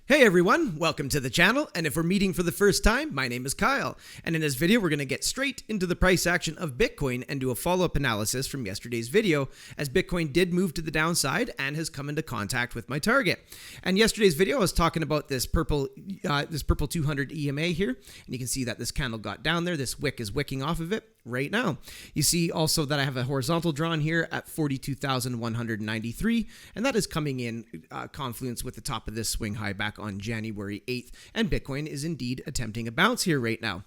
Hey everyone, welcome to the channel, and if we're meeting for the first time, my name is Kyle, and in this video we're going to get straight into the price action of Bitcoin and do a follow-up analysis from yesterday's video, as Bitcoin did move to the downside and has come into contact with my target. And yesterday's video I was talking about this purple 200 EMA here, and you can see that this candle got down there. This wick is wicking off of it right now. You see also that I have a horizontal drawn here at 42,193, and that is coming in confluence with the top of this swing high back on January 8th, and Bitcoin is indeed attempting a bounce here right now.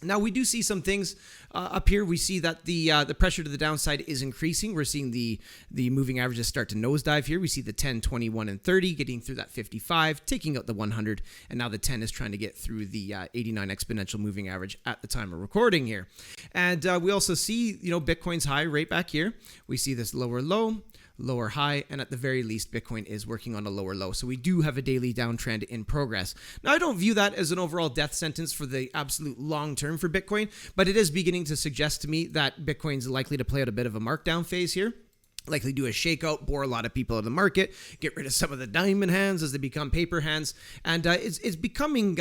Now, we do see some things up here. We see that the pressure to the downside is increasing. We're seeing the moving averages start to nosedive here. We see the 10, 21, and 30 getting through that 55, taking out the 100, and now the 10 is trying to get through the 89 exponential moving average at the time of recording here. And we also see, Bitcoin's high right back here. We see this lower low, lower high, and at the very least Bitcoin is working on a lower low. So we do have a daily downtrend in progress. Now, I don't view that as an overall death sentence for the absolute long term for Bitcoin, but it is beginning to suggest to me that Bitcoin's likely to play out a bit of a markdown phase here. Likely do a shakeout, bore a lot of people out of the market, get rid of some of the diamond hands as they become paper hands, and it's becoming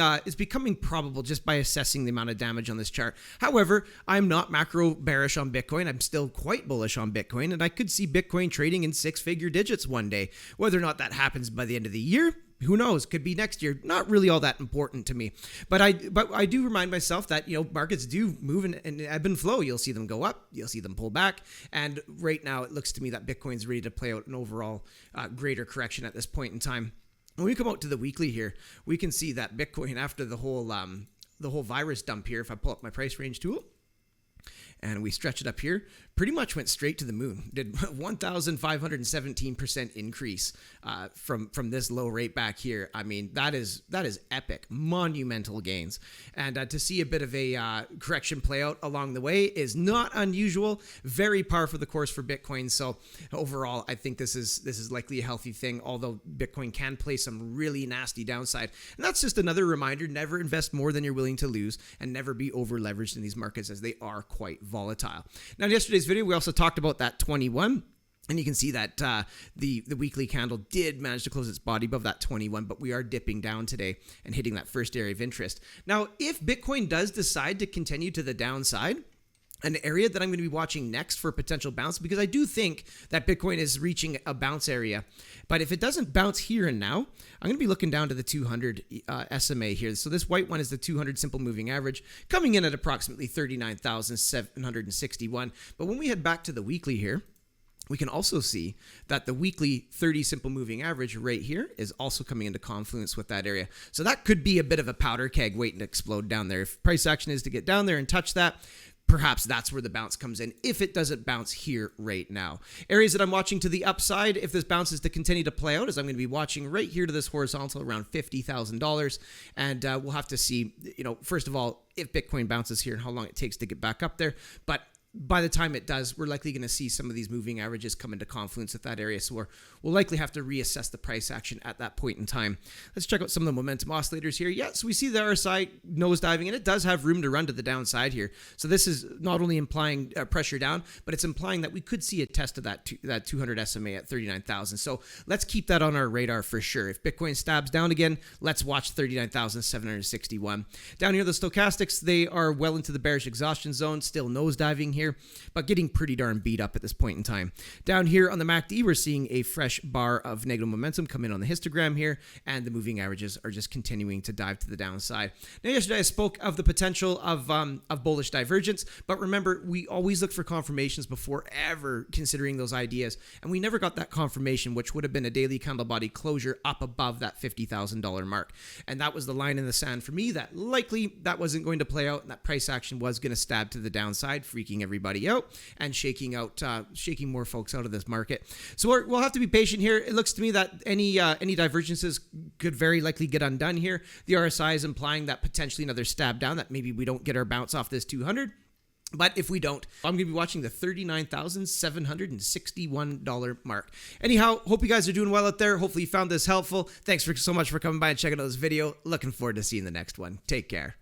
probable just by assessing the amount of damage on this chart. However, I'm not macro bearish on Bitcoin. I'm still quite bullish on Bitcoin, and I could see Bitcoin trading in six-figure digits one day. Whether or not that happens by the end of the year, who knows? Could be next year. Not really all that important to me. But I do remind myself that, markets do move in ebb and flow. You'll see them go up. You'll see them pull back. And right now, it looks to me that Bitcoin's ready to play out an overall greater correction at this point in time. When we come out to the weekly here, we can see that Bitcoin, after the whole virus dump here, if I pull up my price range tool, and we stretch it up here, pretty much went straight to the moon. Did 1,517% increase from this low rate back here. I mean, that is epic, monumental gains. And to see a bit of a correction play out along the way is not unusual. Very par for the course for Bitcoin. So overall, I think this is likely a healthy thing, although Bitcoin can play some really nasty downside. And that's just another reminder: never invest more than you're willing to lose, and never be over leveraged in these markets, as they are quite volatile. Now, in yesterday's video, we also talked about that 21. And you can see that the weekly candle did manage to close its body above that 21, but we are dipping down today and hitting that first area of interest. Now, if Bitcoin does decide to continue to the downside, an area that I'm going to be watching next for a potential bounce, because I do think that Bitcoin is reaching a bounce area. But if it doesn't bounce here and now, I'm going to be looking down to the 200 SMA here. So this white one is the 200 simple moving average, coming in at approximately 39,761. But when we head back to the weekly here, we can also see that the weekly 30 simple moving average right here is also coming into confluence with that area. So that could be a bit of a powder keg waiting to explode down there. If price action is to get down there and touch that, perhaps that's where the bounce comes in, if it doesn't bounce here right now. Areas that I'm watching to the upside, if this bounce is to continue to play out, is I'm going to be watching right here to this horizontal around $50,000. And we'll have to see, first of all, if Bitcoin bounces here and how long it takes to get back up there. But by the time it does, we're likely going to see some of these moving averages come into confluence at that area. So we'll likely have to reassess the price action at that point in time. Let's check out some of the momentum oscillators here. Yeah, so we see the RSI nosediving, and it does have room to run to the downside here. So this is not only implying pressure down, but it's implying that we could see a test of that 200 SMA at 39,000. So let's keep that on our radar for sure. If Bitcoin stabs down again, let's watch 39,761. Down here, the stochastics, they are well into the bearish exhaustion zone, still nosediving here, but getting pretty darn beat up at this point in time. Down here on the MACD, we're seeing a fresh bar of negative momentum come in on the histogram here, and the moving averages are just continuing to dive to the downside. Now, yesterday I spoke of the potential of bullish divergence, but remember, we always look for confirmations before ever considering those ideas, and we never got that confirmation, which would have been a daily candle body closure up above that $50,000 mark. And that was the line in the sand for me that likely that wasn't going to play out, and that price action was going to stab to the downside, freaking everybody out and shaking more folks out of this market. So we'll have to be patient here. It looks to me that any divergences could very likely get undone here. The RSI is implying that potentially another stab down, that maybe we don't get our bounce off this 200. But if we don't, I'm going to be watching the $39,761 mark. Anyhow, hope you guys are doing well out there. Hopefully you found this helpful. Thanks so much for coming by and checking out this video. Looking forward to seeing the next one. Take care.